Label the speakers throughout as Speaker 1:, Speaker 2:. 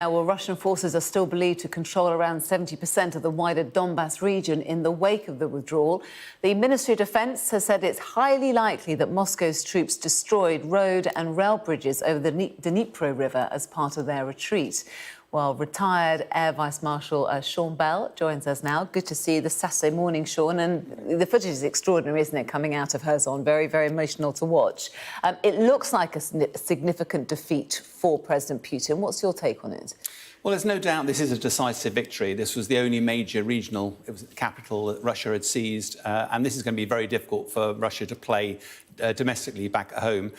Speaker 1: Well, Russian forces are still believed to control around 70% of the wider Donbass region in the wake of the withdrawal. The Ministry of Defence has said it's highly likely that Moscow's troops destroyed road and rail bridges over the Dnipro River as part of their retreat. Well, retired Air Vice Marshal Sean Bell joins us now. Good to see you this Saturday morning, Sean. And the footage is extraordinary, isn't it, coming out of Kherson? Very, very emotional to watch. It looks like a significant defeat for President Putin. What's your take on it?
Speaker 2: Well, there's no doubt this is a decisive victory. This was the only major regional capital that Russia had seized, and this is going to be very difficult for Russia to play domestically back at home.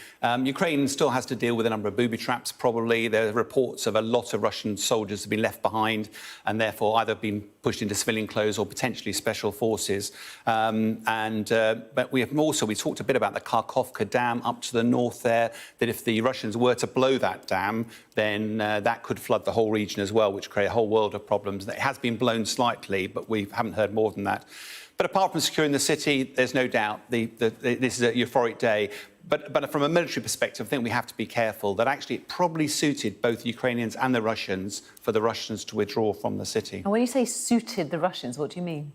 Speaker 2: Ukraine still has to deal with a number of booby traps, probably. There are reports of a lot of Russian soldiers have been left behind and therefore either been pushed into civilian clothes or potentially special forces. But we talked a bit about the Kharkovka Dam up to the north there, that if the Russians were to blow that dam, then that could flood the whole region as well, which create a whole world of problems. It has been blown slightly, but we haven't heard more than that. But apart from securing the city, there's no doubt this is a euphoric day. But from a military perspective, I think we have to be careful that actually it probably suited both the Ukrainians and the Russians for the Russians to withdraw from the city.
Speaker 1: And when you say suited the Russians, what do you mean?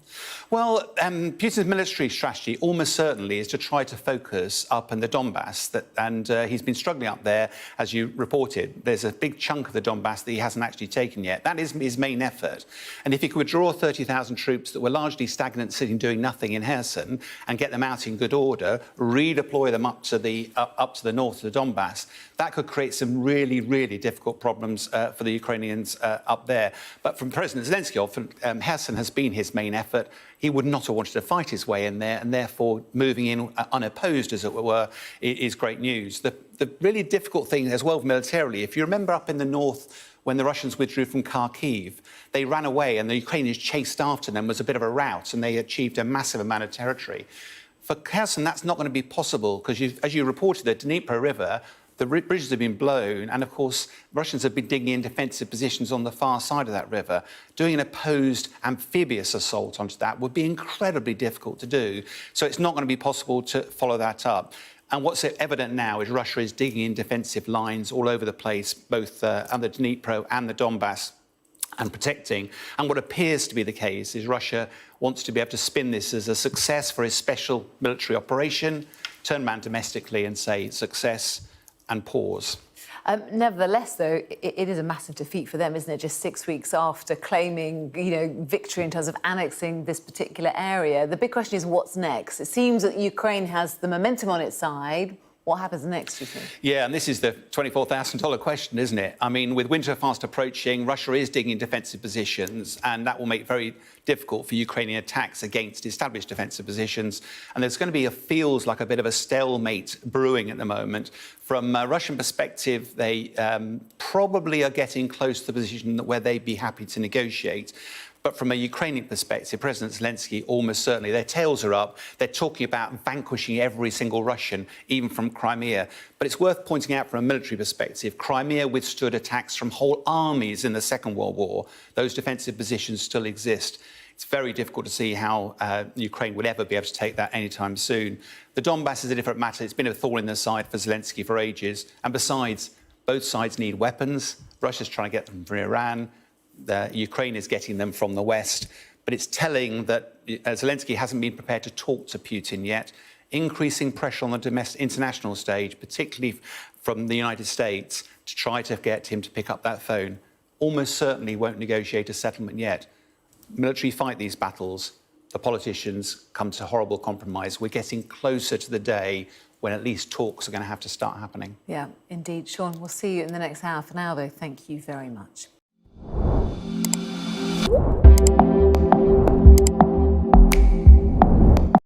Speaker 2: Well, Putin's military strategy almost certainly is to try to focus up in the Donbass, and he's been struggling up there, as you reported. There's a big chunk of the Donbass that he hasn't actually taken yet. That is his main effort. And if he could withdraw 30,000 troops that were largely stagnant, sitting doing nothing in Kherson, and get them out in good order, redeploy them up to the north of the Donbass, that could create some really, really difficult problems for the Ukrainians up there. But from President Zelensky, Kherson has been his main effort. He would not have wanted to fight his way in there, and therefore moving in unopposed, as it were, is great news. The really difficult thing as well militarily, if you remember up in the north, when the Russians withdrew from Kharkiv, they ran away and the Ukrainians chased after them. It was a bit of a rout, and they achieved a massive amount of territory. For Kherson, that's not going to be possible because, as you reported, the Dnipro River, the bridges have been blown, and of course, Russians have been digging in defensive positions on the far side of that river. Doing an opposed amphibious assault onto that would be incredibly difficult to do. So it's not going to be possible to follow that up. And what's evident now is Russia is digging in defensive lines all over the place, both on the Dnipro and the Donbass, and protecting. And what appears to be the case is Russia wants to be able to spin this as a success for his special military operation, turn around domestically and say success and pause.
Speaker 1: Nevertheless, though, it is a massive defeat for them, isn't it? Just 6 weeks after claiming, victory in terms of annexing this particular area. The big question is what's next? It seems that Ukraine has the momentum on its side. What happens next, do you think?
Speaker 2: Yeah, and this is the $24,000 question, isn't it? I mean, with winter fast approaching, Russia is digging in defensive positions, and that will make it very difficult for Ukrainian attacks against established defensive positions. And there's going to be feels like a bit of a stalemate brewing at the moment. From a Russian perspective, they probably are getting close to the position where they'd be happy to negotiate. But from a Ukrainian perspective, President Zelensky, almost certainly, their tails are up. They're talking about vanquishing every single Russian, even from Crimea. But it's worth pointing out from a military perspective, Crimea withstood attacks from whole armies in the Second World War. Those defensive positions still exist. It's very difficult to see how Ukraine would ever be able to take that anytime soon. The Donbass is a different matter. It's been a thorn in the side for Zelensky for ages. And besides, both sides need weapons. Russia's trying to get them from Iran. Ukraine is getting them from the West. But it's telling that Zelensky hasn't been prepared to talk to Putin yet. Increasing pressure on the international stage, particularly from the United States, to try to get him to pick up that phone, almost certainly won't negotiate a settlement yet. Military fight these battles. The politicians come to horrible compromise. We're getting closer to the day when at least talks are going to have to start happening.
Speaker 1: Yeah, indeed. Sean, we'll see you in the next hour. For now, though, thank you very much.